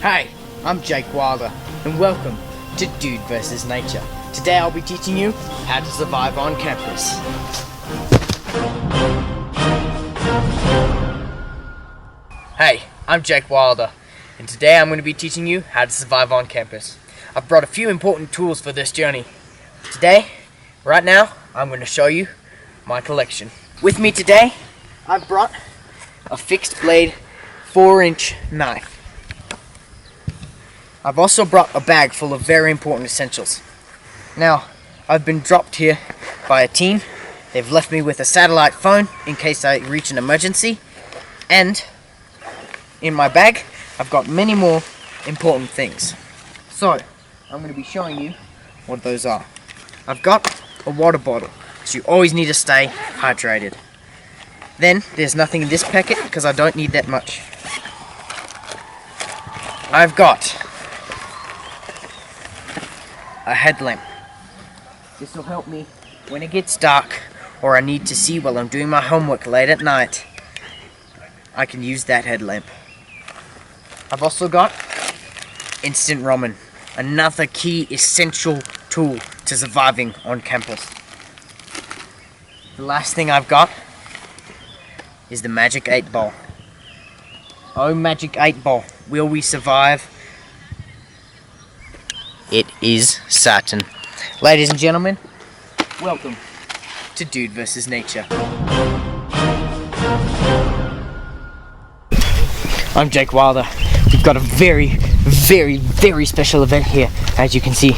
Hey, I'm Jake Wilder, and welcome to Dude vs. Nature. Today I'll be teaching you how to survive on campus. Hey, I'm Jake Wilder, and today I'm going to be teaching you how to survive on campus. I've brought a few important tools for this journey. Today, right now, I'm going to show you my collection. With me today, I've brought a fixed blade 4-inch knife. I've also brought a bag full of very important essentials. Now, I've been dropped here by a team. They've left me with a satellite phone in case I reach an emergency. And in my bag, I've got many more important things. So, I'm going to be showing you what those are. I've got a water bottle, so you always need to stay hydrated. Then, there's nothing in this packet because I don't need that much. I've got a headlamp. This will help me when it gets dark or I need to see while I'm doing my homework late at night. I can use that headlamp. I've also got instant ramen, another key essential tool to surviving on campus. The last thing I've got is the magic 8 ball. Oh, magic 8 ball, will we survive? It is certain. Ladies and gentlemen, welcome to Dude vs. Nature. I'm Jake Wilder. We've got a very, very, very special event here. As you can see,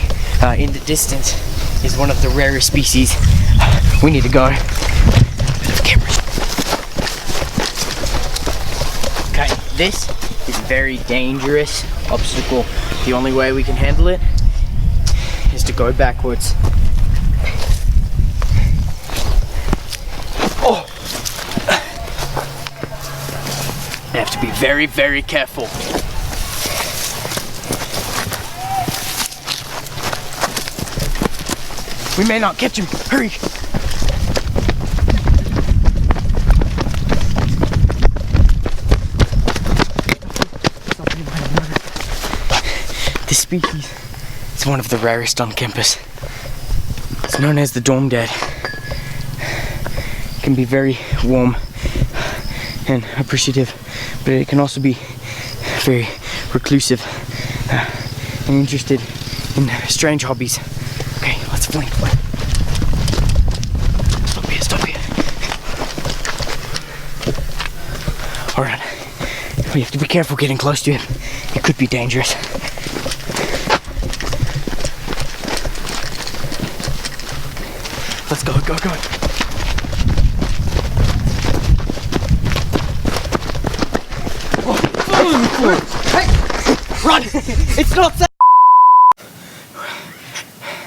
in the distance is one of the rarest species. We need to go. Okay, this is a very dangerous obstacle. The only way we can handle it is to go backwards. Oh! You have to be very, very careful. We may not catch him. Hurry! This species is one of the rarest on campus. It's known as the dorm dad. It can be very warm and appreciative, but it can also be very reclusive and interested in strange hobbies. Okay, let's flank. Stop here. Alright, we have to be careful getting close to him. It could be dangerous. Let's go. Hey! Run! It's not safe!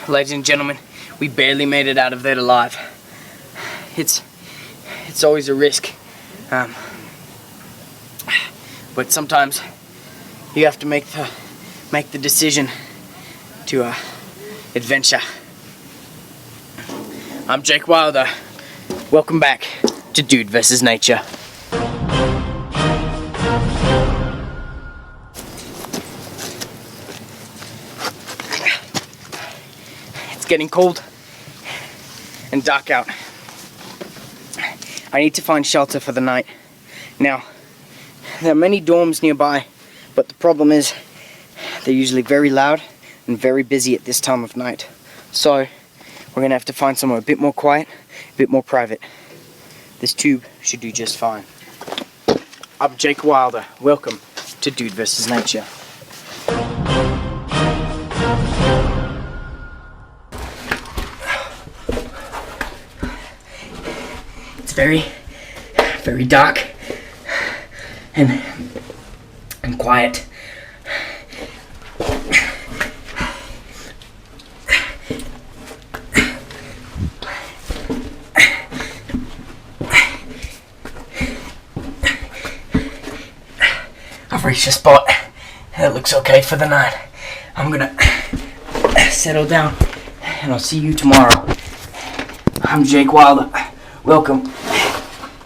Ladies and gentlemen, we barely made it out of there alive. It's always a risk. But sometimes you have to make the decision to adventure. I'm Jake Wilder. Welcome back to Dude vs. Nature. It's getting cold and dark out. I need to find shelter for the night. Now, there are many dorms nearby, but the problem is they're usually very loud and very busy at this time of night. So, we're going to have to find somewhere a bit more quiet, a bit more private. This tube should do just fine. I'm Jake Wilder. Welcome to Dude vs. Nature. It's very, very dark and quiet. I've reached a spot that looks okay for the night. I'm gonna settle down and I'll see you tomorrow. I'm Jake Wilder. Welcome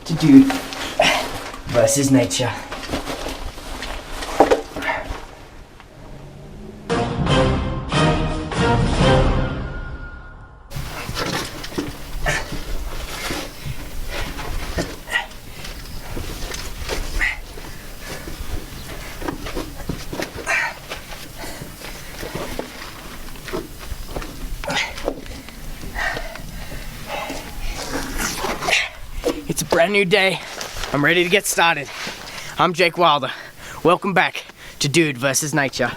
to Dude vs. Nature. new day. I'm ready to get started. I'm Jake Wilder. Welcome back to Dude vs. Nature.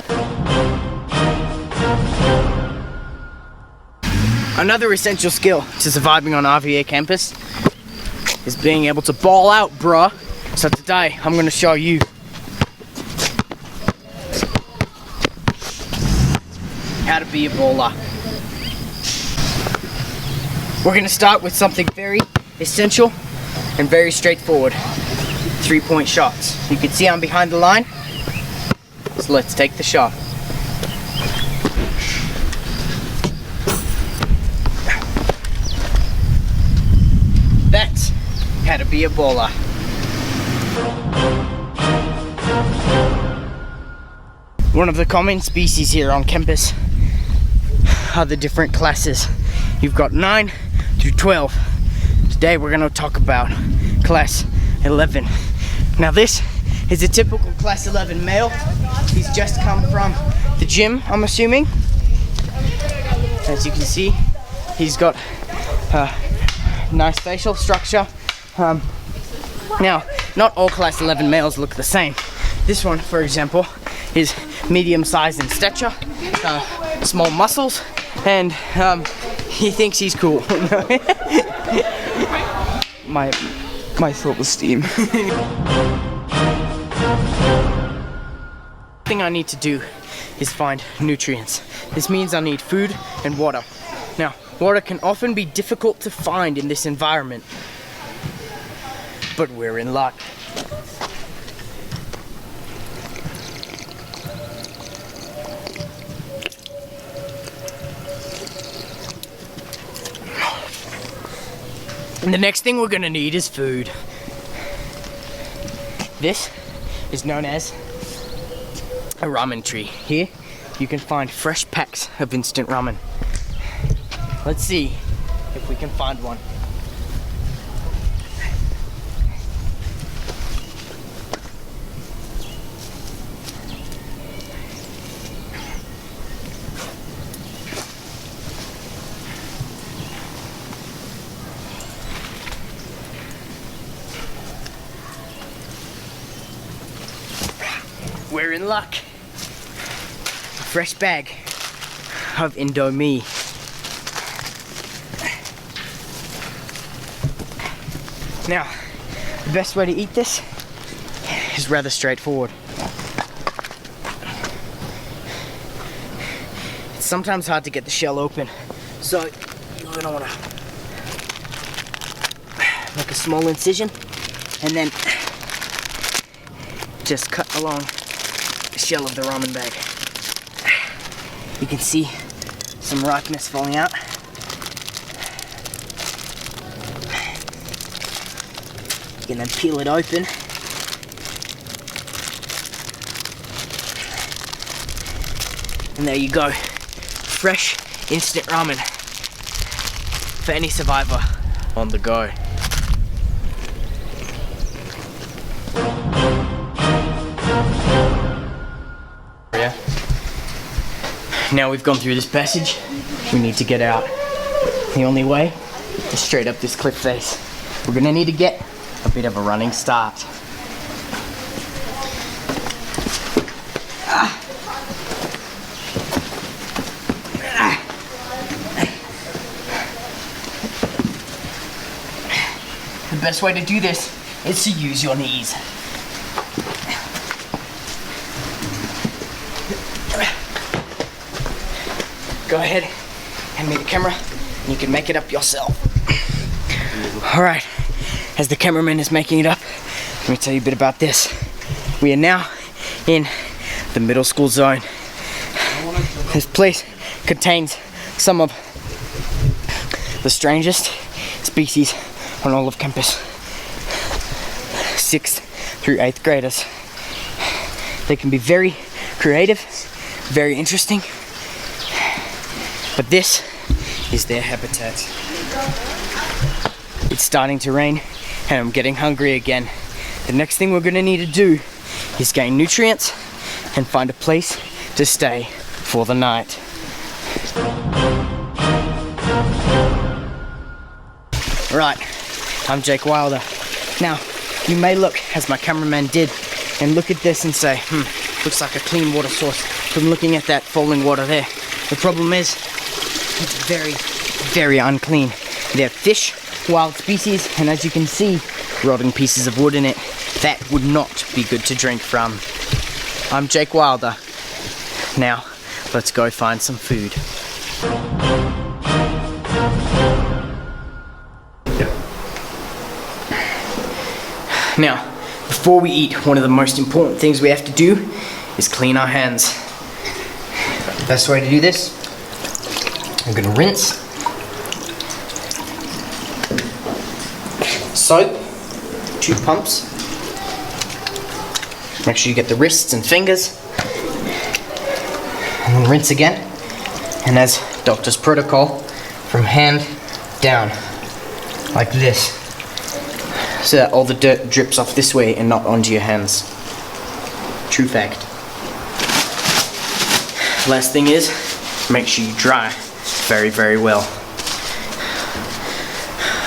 Another essential skill to surviving on RVA campus is being able to ball out, bruh. So today, I'm gonna show you how to be a baller. We're gonna start with something very essential and very straightforward. 3-point shots. You can see I'm behind the line, so let's take the shot. That's how to be a baller. One of the common species here on campus are the different classes. You've got 9 through 12. Today we're going to talk about class 11. Now this is a typical class 11 male. He's just come from the gym, I'm assuming. As you can see, he's got nice facial structure. Now, not all class 11 males look the same. This one, for example, is medium size in stature, small muscles, and he thinks he's cool. My self-esteem. Thing I need to do is find nutrients. This means I need food and water. Now, water can often be difficult to find in this environment, but we're in luck. And the next thing we're gonna need is food. This is known as a ramen tree. Here you can find fresh packs of instant ramen. Let's see if we can find one. We're in luck. A fresh bag of Indomie. Now, the best way to eat this is rather straightforward. It's sometimes hard to get the shell open, so you're gonna wanna make a small incision and then just cut along the shell of the ramen bag. You can see some ripeness falling out. You can then peel it open. And there you go. Fresh instant ramen for any survivor on the go. Now we've gone through this passage, we need to get out. The only way is straight up this cliff face. We're gonna need to get a bit of a running start. The best way to do this is to use your knees. Go ahead, hand me the camera, and you can make it up yourself. Alright, as the cameraman is making it up, let me tell you a bit about this. We are now in the middle school zone. This place contains some of the strangest species on all of campus. 6th through 8th graders. They can be very creative, very interesting, but this is their habitat. It's starting to rain and I'm getting hungry again. The next thing we're gonna need to do is gain nutrients and find a place to stay for the night. Right, I'm Jake Wilder. Now, you may look, as my cameraman did, and look at this and say, looks like a clean water source from looking at that falling water there. The problem is, it's very, very unclean. There are fish, wild species, and as you can see, rotting pieces of wood in it. That would not be good to drink from. I'm Jake Wilder. Now, let's go find some food. Now, before we eat, one of the most important things we have to do is clean our hands. The best way to do this, I'm gonna rinse, soap, 2 pumps. Make sure you get the wrists and fingers, and then rinse again. And as doctor's protocol, from hand down, like this, so that all the dirt drips off this way and not onto your hands. True fact. Last thing is, make sure you dry very, very well.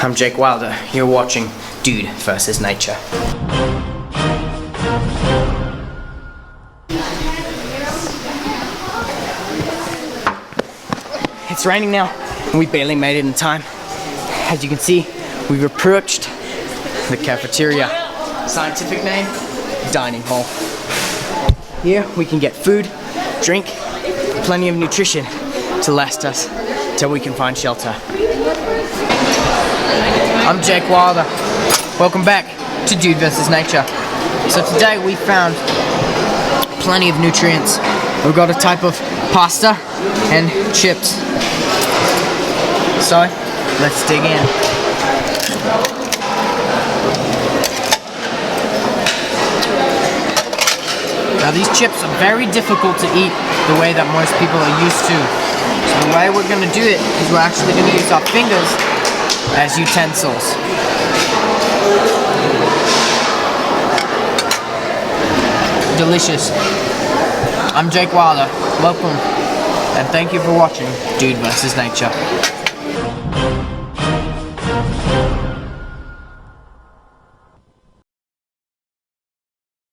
I'm Jake Wilder. You're watching Dude vs. Nature. It's raining now, and we barely made it in time. As you can see, we've approached the cafeteria. Scientific name, dining hall. Here we can get food, drink, plenty of nutrition to last us till we can find shelter. I'm Jake Wilder. Welcome back to Dude vs. Nature. So today we found plenty of nutrients. We've got a type of pasta and chips. So let's dig in. Now these chips are very difficult to eat the way that most people are used to. So the way we're going to do it is we're actually going to use our fingers as utensils. Delicious. I'm Jake Wilder. Welcome and thank you for watching Dude vs. Nature.